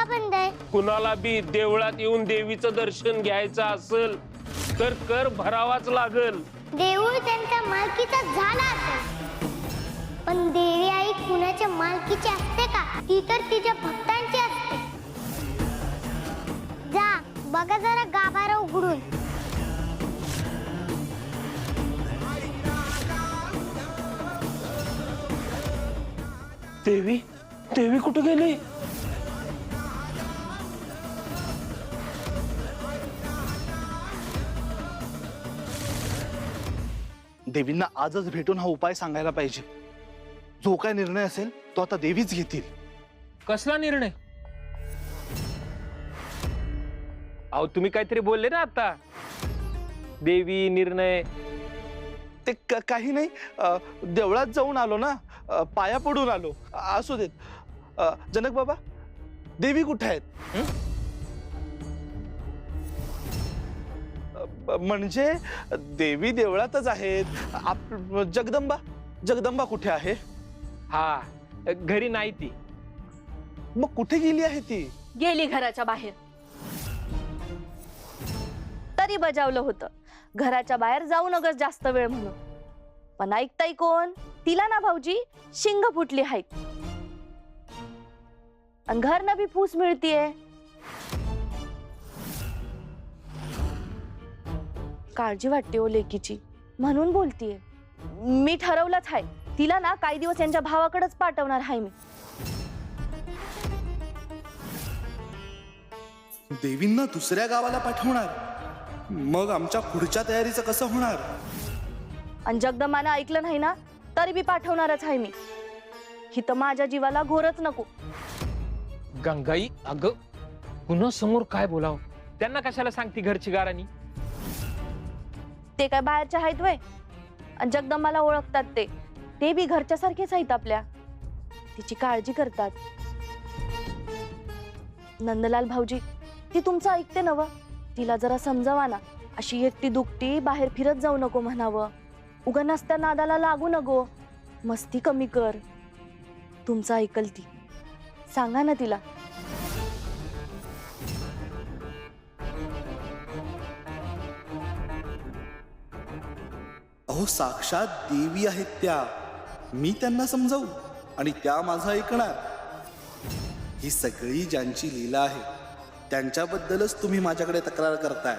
बंद आहे? कुणाला बी देवळात येऊन देवीचं दर्शन घ्यायचं असेल तर कर भरावाच लागल. देऊळ त्यांच्या मालकीचा झाला असेल, पण देवी आई कुणाच्या मालकीची असते का? ती तर तिच्या भक्तांची असते. जा बघा जरा गाभारा उघडून. देवी देवी कुठे गेली? देवींना आजच भेटून हा उपाय सांगायला पाहिजे. जो काय निर्णय असेल तो आता देवीच घेतील. कसला निर्णय? अहो तुम्ही काहीतरी बोलले ना आता. देवी निर्णय. ते काही नाही, देवळात जाऊन आलो ना, पाया पडून आलो. असू देत. जनक बाबा, देवी कुठे आहेत? म्हणजे देवी देवळातच आहेत. जगदंबा जगदंबा कुठे आहे? हा घरी नाही ती. मग कुठे गेली आहे ती? गेली घराच्या बाहेर. तरी बजावलं होतं घराच्या बाहेर जाऊ नगस जास्त वेळ म्हणून, पण ऐकताय कोण? तिला ना भाऊजी शिंग फुटली आहेत आणि घर ना बी फूस मिळतीये. काळजी वाटते ओ लेकीची म्हणून बोलतीये. मी ठरवलंच आहे तिला ना काही दिवस यांच्या भावाकडेच पाठवणार आहे मी. देवींना दुसऱ्या गावाला पाठवणार? मग आमच्या पुढच्या तयारीचं कसं होणार? आणि जगदंबानं ऐकलं नाही ना तरी बी पाठवणारच आहे मी. ही तर माझ्या जीवाला घोरच नको. गंगाई अगं पुन्हा समोर काय बोलाव? त्यांना कशाला सांगती घरची गाराणी? ते काय बाहेरच्या आहेत वय? आणि जगदंबाला ओळखतात ते बी घरच्या सारखेच आहेत आपल्या. तिची काळजी करतात. नंदलाल भाऊजी ती तुमचं ऐकते नव. तिला जरा समजावा ना, अशी एकटी दुकटी बाहेर फिरत जाऊ नको म्हणावं. उगा नसत्या नादाला लागू नको. मस्ती कमी कर. तुमचं ऐकल ती. सांगा ना तिला. अहो साक्षात देवी आहेत त्या. मी त्यांना समजावू आणि त्या माझं ऐकणार? ही सगळी ज्यांची लीला आहे त्यांच्याबद्दलच तुम्ही माझ्याकडे तक्रार करताय.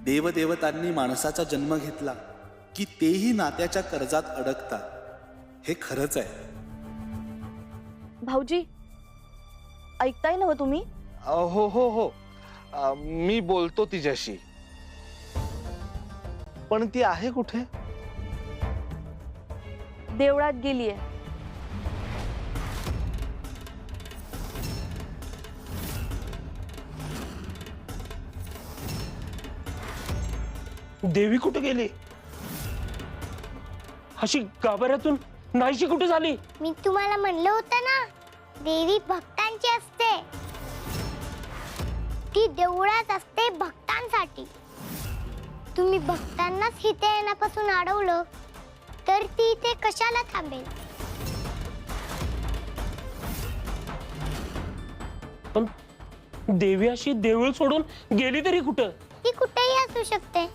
देवदेवतांनी माणसाचा जन्म घेतला की तेही नात्याच्या कर्जात अडकतात. हे खरंच आहे. भाऊजी ऐकताय ना तुम्ही? हो हो हो, मी बोलतो तिच्याशी. पण ती आहे कुठे? देवळात गेलीये. देवी कुठे गेली? अशी गाभाऱ्यातून नाहीशी कुठे झाली? मी तुम्हाला म्हणलं होतं ना, देवी भक्तांची असते. ती देवळात असते भक्तांसाठी. तुम्ही भक्तांनाच इथे येण्यापासून अडवलं तर ती इथे कशाला थांबेल? पण देवी अशी देऊळ सोडून गेली तरी कुठं? ती कुठेही असू शकते.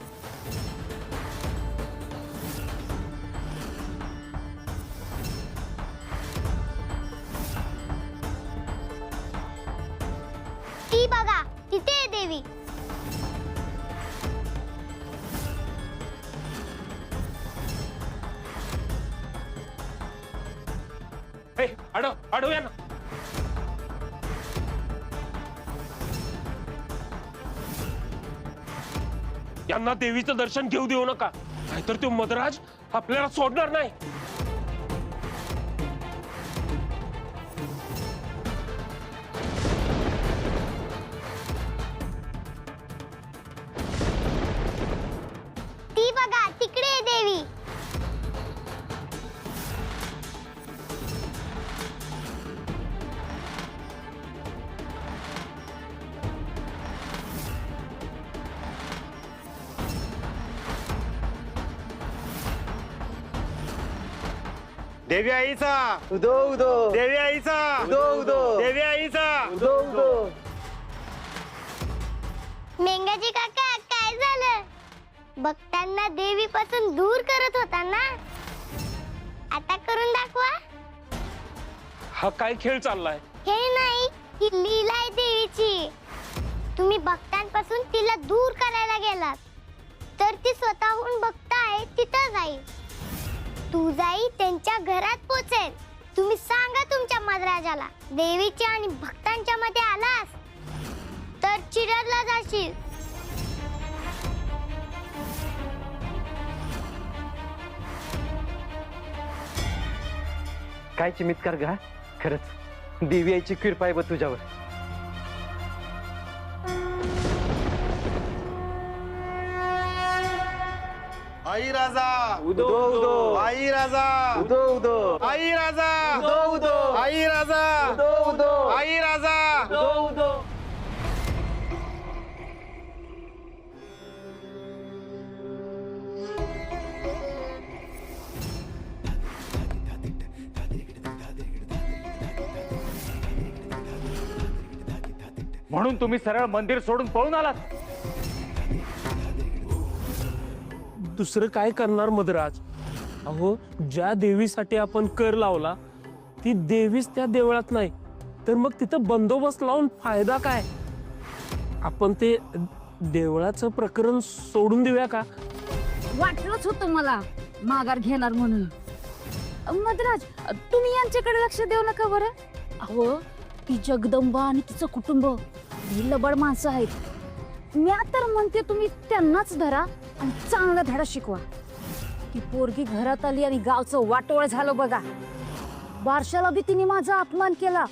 ती बघा तिथे आहे देवी. अडव या ना. यांना देवीचं दर्शन घेऊ देऊ नका, नाहीतर तो मदराज आपल्याला सोडणार नाही. ती बघा तिकडे आहे देवी. देवी आईचा उदो उदो देवी आईचा उदो उदो देवी आईचा उदो उदो. मेंगाजी काका काय झालं? भक्तांना देवीपासून दूर करत होता ना, आता करून दाखवा. हा काय खेळ चाललाय? हे नाही, ही लीला आहे देवीची. तुम्ही भक्तांपासून तिला दूर करायला गेलात तर ती स्वतःहून भक्त आहे तिथं जाईल. तू जाई त्यांच्या घरात पोचेल. तुम्ही सांगा तुमच्या मधराजाला, देवीच्या आणि भक्तांच्या मध्ये आलास तर चिरडला जाशील. काय चमत्कार गा, खरंच देवी आईची कृपा आहे बघ तुझ्यावर. आई राजा उदो उदो आई राजा उदो उदो आई राजा उदो उदो आई राजा उदो उदो आई राजा उदो उदो. म्हणून तुम्ही सरळ मंदिर सोडून पळून आलात? दुसरं काय करणार मधराज? अहो, ज्या देवीसाठी आपण कर लावला ती देवीच त्या देवळात नाही तर मग तिथं बंदोबस्त लावून फायदा काय? आपण ते देवळाचं प्रकरण सोडून देऊया का? वाटलंच होतं मला माघार घेणार म्हणून. मधराज, तुम्ही यांच्याकडे लक्ष देऊ नका बरं. अहो, ती जगदंबा आणि तिचं कुटुंब ही लबाड माणसं आहेत. मी तर म्हणते तुम्ही त्यांनाच धरा आणि चांगला धडा शिकवा. ती पोरगी घरात आली आणि गावचं वाटोळ झालं बघा. बारशाला बी तिने माझा अपमान केला.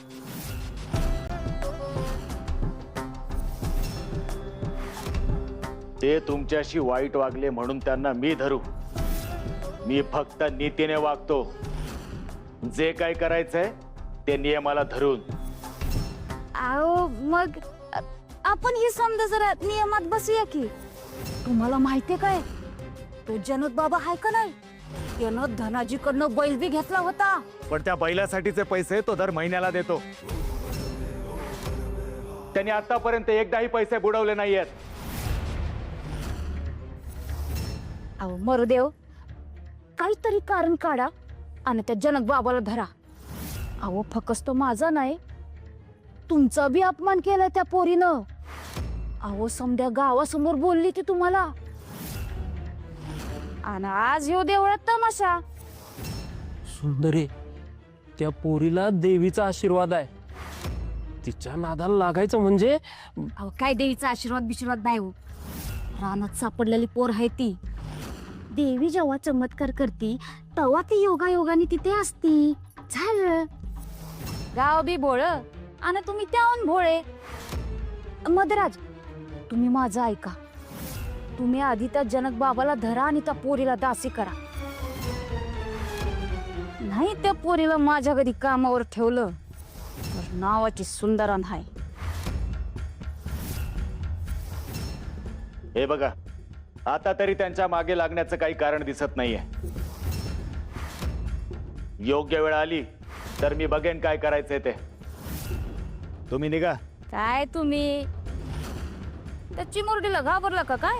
ते तुमच्याशी वाईट वागले म्हणून त्यांना मी धरू? मी फक्त नीतीने वागतो. जे काय करायचंय ते नियमाला धरून. अहो, मग आपण ही समजा जरा नियमात बसूया की. तुम्हाला माहितीये काय, तो जनक बाबा आहे का नाही, त्यानं धनाजीकडनं बैल बी घेतला होता. पण त्या बैलासाठीचे पैसे तो दर महिन्याला देतो. त्यांनी आतापर्यंत एकदाही पैसे बुडवले नाहीयेत. अहो मरुदेव, काहीतरी कारण काढा आणि त्या जनक बाबाला धरा. अहो, फकस्त माझा नाही, तुमचा बी अपमान केलाय त्या पोरीनं. अहो, समध्या गावासमोर बोलली ती तुम्हाला. आणि आज ह्यो देवळात तमाशा. सुंदरे, त्या पोरीला देवीचा आशीर्वाद आहे. तिच्या नादाला लागायचं म्हणजे अहो, काय देवीचा आशीर्वाद नाही हो. रानात सापडलेली पोर आहे ती. देवी जेव्हा चमत्कार करती तेव्हा ती योगायोगाने तिथे असती. झालं. गाव बी भोळ आणि तुम्ही त्याहून भोळे. मधराज, तुम्ही माझं ऐका. तुम्ही आधी त्या जनक बाबाला धरा आणि त्या पोरीला दासी करा. नाही त्या पोरीला माझ्या घरी कामावर ठेवलं तर नावाची सुंदरा नाही. हे बघा, आता तरी त्यांच्या मागे लागण्याचं काही कारण दिसत नाहीये. योग्य वेळ आली तर मी बघेन काय करायचंय ते. तुम्ही निघा. काय तुम्ही त्या चिमुरडीला घाबरला का काय?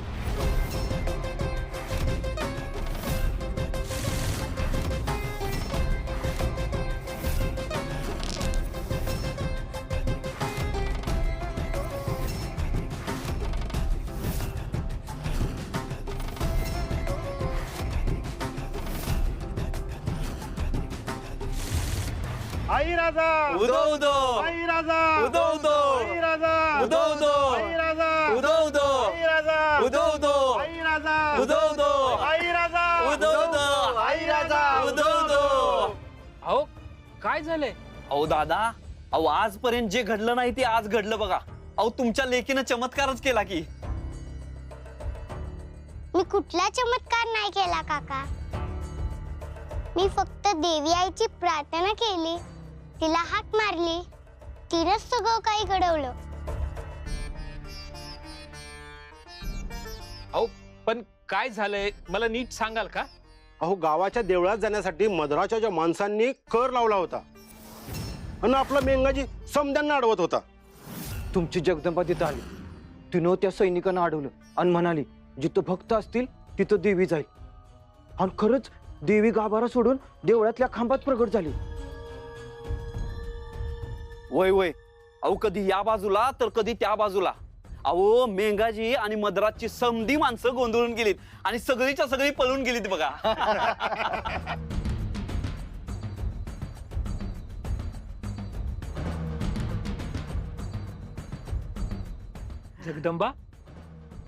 आई राजा उदो उदो आई राजा उदो उदो आई राजा उदो उदो आई राजा उदो उदो आई राजा उदो उदो आई राजा उदो उदो आई राजा उदो उदो आई राजा उदो उदो. अहो, काय झालंय? अहो दादा, अहो आजपर्यंत जे घडलं नाही ते आज घडलं बघा. अहो तुमच्या लेकीनं चमत्कारच केला की. मी कुठला चमत्कार नाही केला काका. मी फक्त देवी आईची प्रार्थना केली, तिला हाक मारली, तिनंच सगळं काही घडवलं. अहो, पण काय झालंय मला नीट सांगाल का? अहो गावाच्या देवळात जाण्यासाठी मद्राच्या माणसांनी कर लावला होता आणि आपला मेंगाजी समद्यांना अडवत होता. तुमची जगदंबा तिथं आली. तिनं त्या सैनिकांना अडवलं आणि म्हणाली जिथं भक्त असतील तिथं देवी जाईल. आणि खरंच देवी गाभारा सोडून देवळातल्या खांबात प्रगट झाली. वय वय, अहो कधी या बाजूला तर कधी त्या बाजूला. अहो मेंगाजी आणि मद्रासची समधी माणसं गोंधळून गेलीत आणि सगळीच्या सगळी पळून गेलीत बघा. जगदंबा,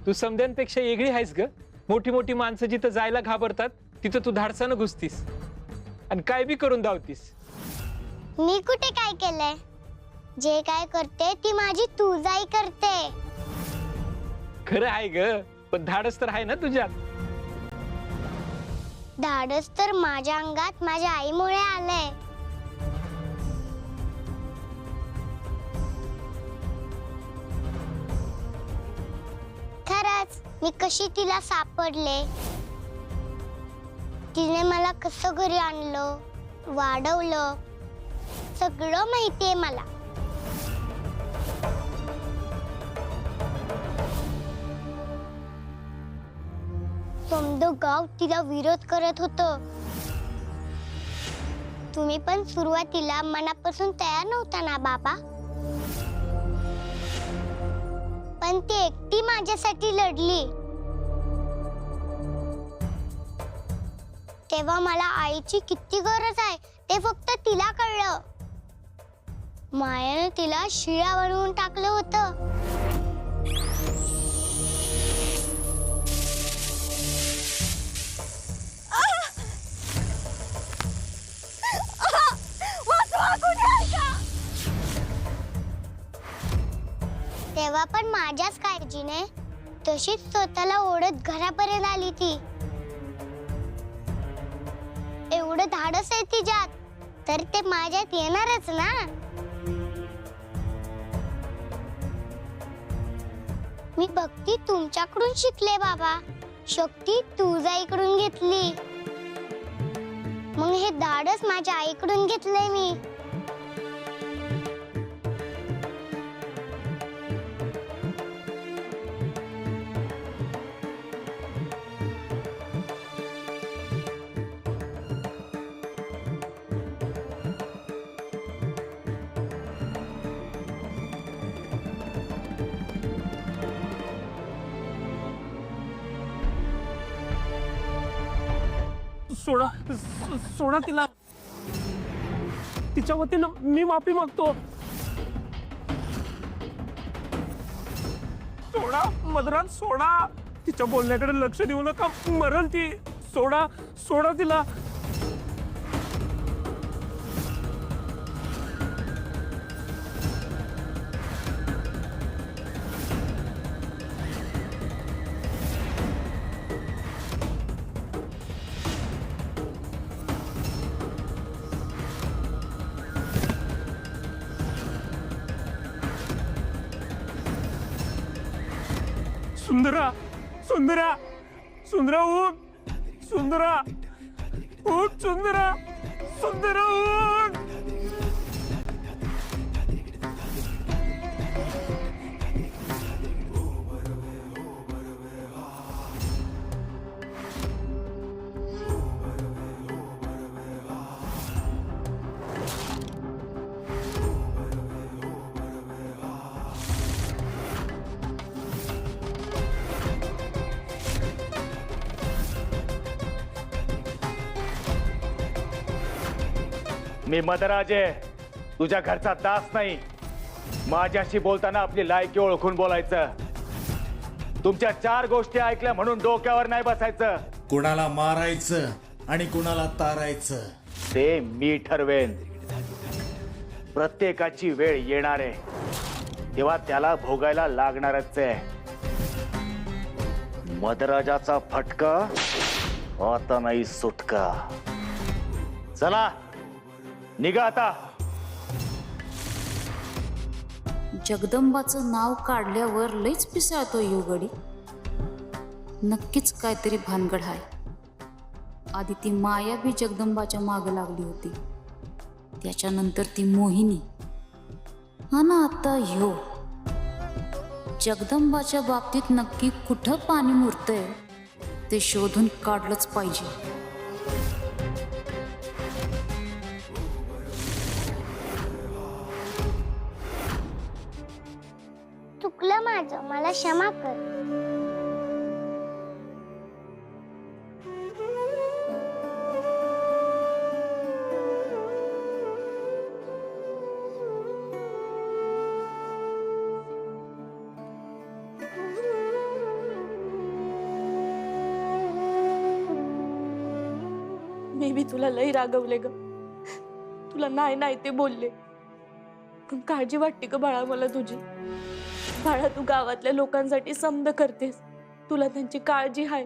तू समद्यांपेक्षा वेगळी आहेस ग. मोठी मोठी माणसं जिथं जायला घाबरतात तिथं तू धाडसानं घुसतीस आणि काय बी करून धावतीस. मी कुठे काय केलंय? जे काय करते ती माझी तुझाई करते. खरं आहे ग, पण धाडस तर आहे ना तुझ्यात. धाडस तर माझ्या अंगात माझ्या आईमुळे आलंय. खरंच मी कशी तिला सापडले, तिने मला कसं घरी आणलं, वाढवलं, सगळं माहितीये मला. समदं गाव तिला विरोध करत होतं. तुम्ही पण सुरुवातीला मनापासून तयार नव्हता ना बाबा? पण ती एकटी माझ्यासाठी लढली. तेव्हा मला आईची किती गरज आहे ते फक्त तिला कळलं. मायाने तिला शिळा बनवून टाकलं होतं. तेव्हा पण माझ्याच काळजीने तशीच स्वतःला ओढत घरापर्यंत आली ती. एवढं धाडस आहे तिच्यात, तर ते माझ्यात येणारच ना. मी भक्ती तुमच्याकडून शिकले बाबा, शक्ती तुझ्याकडून घेतली. मग हे धाडस माझ्या आईकडून घेतलंय मी. सोडा सोडा तिला. तिच्या वतीनं मी माफी मागतो. सोडा मद्रास, सोडा. तिच्या बोलण्याकडे लक्ष देऊ नका, मरल ती. सोडा सोडा तिला. सुंदरा सुंदरा सुंदरा उठ. सुंदरा उठ. सुंदरा सुंदरा उठ. मी मदराज आहे, तुझ्या घरचा दास नाही. माझ्याशी बोलताना आपली लायकी ओळखून बोलायचं. तुमच्या 4 गोष्टी ऐकल्या म्हणून डोक्यावर नाही बसायचं. कुणाला मारायचं आणि कुणाला तारायचं ते मी ठरवेन. प्रत्येकाची वेळ येणार आहे, तेव्हा त्याला भोगायला लागणारच आहे. मदराजाचा फटका आता नाही सुटका. चला निघा आता. जगदंबाचं नाव काढल्यावर लईच पिसाळतो युगडी. नक्कीच काहीतरी भानगड आहे. आधी ती माया बी जगदंबाच्या माग लागली होती, त्याच्यानंतर ती मोहिनी, हा ना आता ह्यो. जगदंबाच्या बाबतीत नक्की कुठं पाणी मुरतंय ते शोधून काढलंच पाहिजे. चुकलं माझं, मला क्षमा कर. मी बी तुला लई रागवले ग, तुला नाही नाही ते बोलले, पण काळजी वाटते ग बाळा मला तुझी. बाळा, तू गावातल्या लोकांसाठी समद करतेस, तुला त्यांची काळजी आहे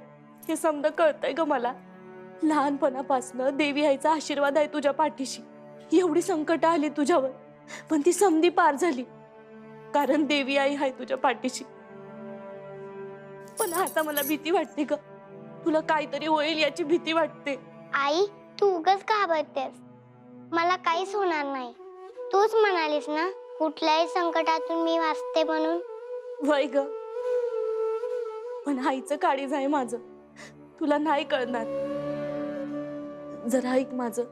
हे समद कळतंय ग मला. लहानपणापासनं देवी आईचा आशीर्वाद आहे तुझ्या पाठीशी. एवढी संकट आली तुझ्यावर, पण ती समधी पार झाली, कारण देवी आई आहे तुझ्या पाठीशी. पण आता मला भीती वाटते ग, तुला काहीतरी होईल याची भीती वाटते. आई, तू उगाच घाबरतेस, मला काहीच होणार नाही. तूच म्हणालीस ना कुठल्याही संकटातून मी वाचते म्हणून. वय ग, पण आईचं काळीज आहे माझं, तुला नाही कळणार. जरा ऐक माझं,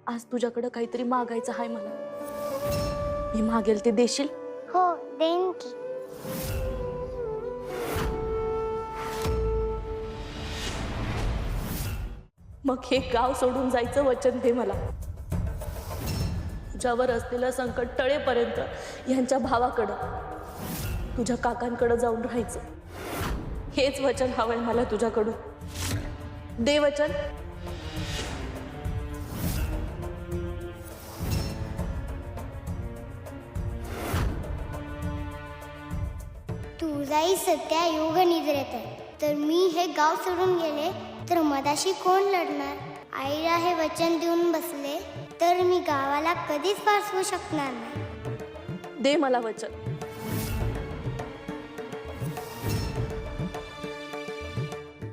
आज तुझ्याकडं काहीतरी मागायचं आहे मला. मी मागेल ते देशील? हो, देईन की. मग हे गाव सोडून जायचं वचन दे मला. तुझ्यावर असलेलं संकट टळेपर्यंत यांच्या भावाकडं, तुझ्या काकांकडे जाऊन राहायचं. हेच वचन हवंय मला तुझ्याकडून. दे वचन. तुझाही सध्या योग निद्रेत आहे, तर मी हे गाव सोडून गेले तर मदाशी कोण लढणार? आईला हे वचन देऊन बसले तर मी गावाला कधीच वाचवू शकणार नाही. दे मला वचन.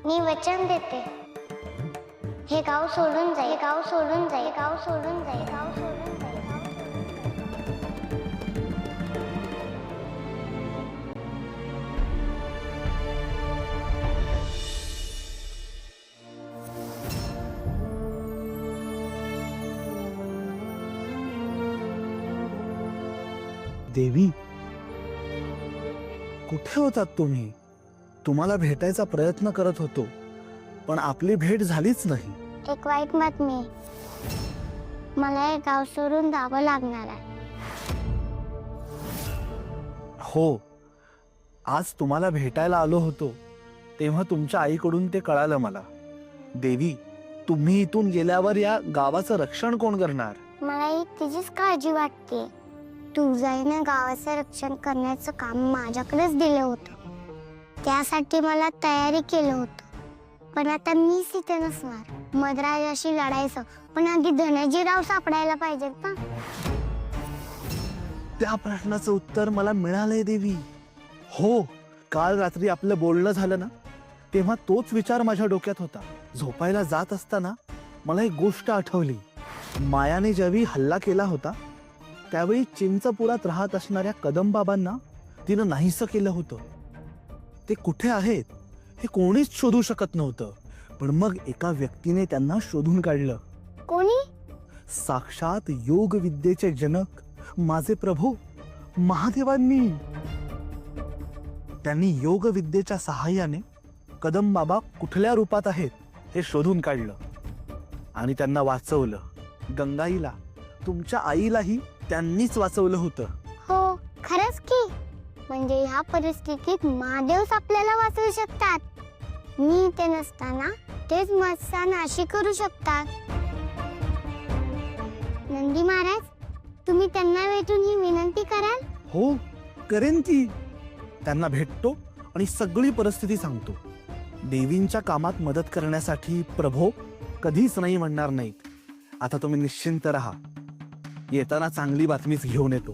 मी वचन देते, हे गाव सोडून जाईल, हे गाव सोडून जाईल, हे गाव सोडून जाईल, हे गाव सोडून जाईल. देवी, कुठे होतात तुम्ही? तुम्हाला भेटायचा प्रयत्न करत होतो, पण आपली भेट झालीच नाही. एक वाईट बातमी, मला हे गाव सोडून जावं लागणार आहे. हो, आज तुम्हाला भेटायला आलो होतो तेव्हा तुमच्या आईकडून ते कळालं मला. देवी, तुम्ही इथून गेल्यावर या गावाचं रक्षण कोण करणार? मलाही तिचीच काळजी वाटते. तुळजाईने गावाचं रक्षण करण्याचं काम माझ्याकडेच दिलं होतं, त्यासाठी मला तयारी केलं होतं. पण आता मीच इथे नसणार, मधराजाशी लढायचं, पण आधी धनाजीराव सापडायला पाहिजेत ना. त्या प्रश्नाचं उत्तर मला मिळालंय देवी. हो, काल रात्री आपलं बोलणं झालं ना, तेव्हा तोच विचार माझ्या डोक्यात होता. झोपायला जात असताना मला एक गोष्ट आठवली. मायाने ज्यावेळी हल्ला केला होता त्यावेळी चिंचपुरात राहत असणाऱ्या कदमबाबांना तिनं नाहीसं केलं होतं. ते कुठे आहेत हे कोणीच शोधू शकत नव्हतं, पण मग एका व्यक्तीने त्यांना शोधून काढलं. कोणी? साक्षात योग विद्येचे जनक माझे प्रभू महादेवांनी. त्यांनी योग विद्येच्या सहाय्याने कदमबाबा कुठल्या रूपात आहेत हे शोधून काढलं आणि त्यांना वाचवलं. गंगाईला, तुमच्या आईलाही त्यांनीच वाचवलं होतं. हो, खरंच की. म्हणजे ह्या परिस्थितीत महादेवच आपल्याला वाचवू शकतात. मी इथे नसताना तेच माझा नाशी करू शकतात. नंदी महाराज, तुम्ही त्यांना भेटून ही विनंती कराल? हो, करेन की. त्यांना भेटतो आणि सगळी परिस्थिती सांगतो. देवींच्या कामात मदत करण्यासाठी प्रभू कधीच नाही म्हणणार नाहीत. आता तुम्ही निश्चिंत राहा, येताना चांगली बातमीच घेऊन येतो.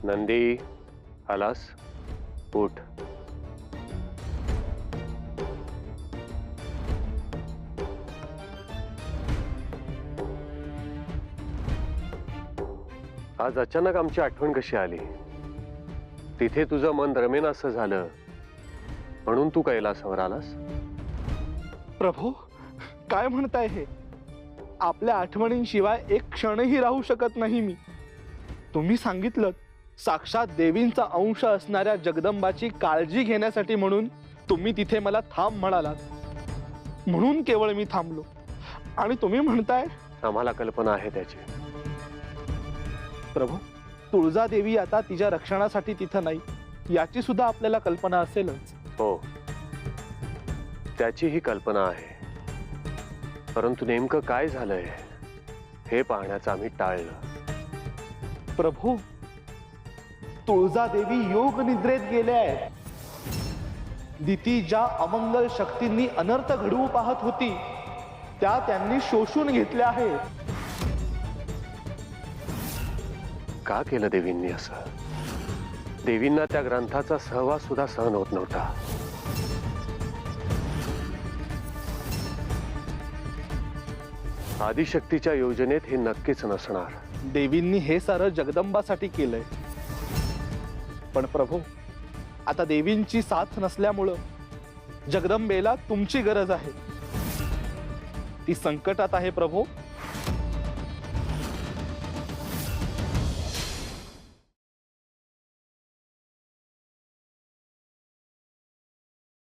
नंदी आलास उठ. आज अचानक आमची आठवण कशी आली? तिथे तुझं मन रमेन असं झालं म्हणून तू कैलासावर आलास? प्रभू, काय म्हणताय हे? आपल्या आठवणींशिवाय एक क्षणही राहू शकत नाही मी. तुम्ही सांगितलं साक्षात देवींचा अंश असणाऱ्या जगदंबाची काळजी घेण्यासाठी म्हणून तुम्ही तिथे मला थांब म्हणालात. म्हणून केवळ मी थांबलो. आणि तुम्ही म्हणताय आम्हाला कल्पना आहे त्याची. प्रभू, तुळजादेवी आता तिच्या रक्षणासाठी तिथं नाही याची सुद्धा आपल्याला कल्पना असेलच. हो, त्याचीही कल्पना आहे. परंतु नेमकं काय झालंय हे पाहण्याचं आम्ही टाळलं. प्रभू, तुळजादेवी योग निद्रेत गेल्या आहेत. दिती ज्या अमंगल शक्तींनी अनर्थ घडवू पाहत होती त्या त्यांनी शोषून घेतल्या आहेत. का केलं देवींनी असं? देवींना त्या ग्रंथाचा सहवास सुद्धा सहन होत नव्हता. आदिशक्तीच्या योजनेत हे नक्कीच नसणार. देवींनी हे सारं जगदंबासाठी केलंय. पण प्रभू, आता देवींची साथ नसल्यामुळं जगदंबेला तुमची गरज आहे. ती संकटात आहे प्रभू.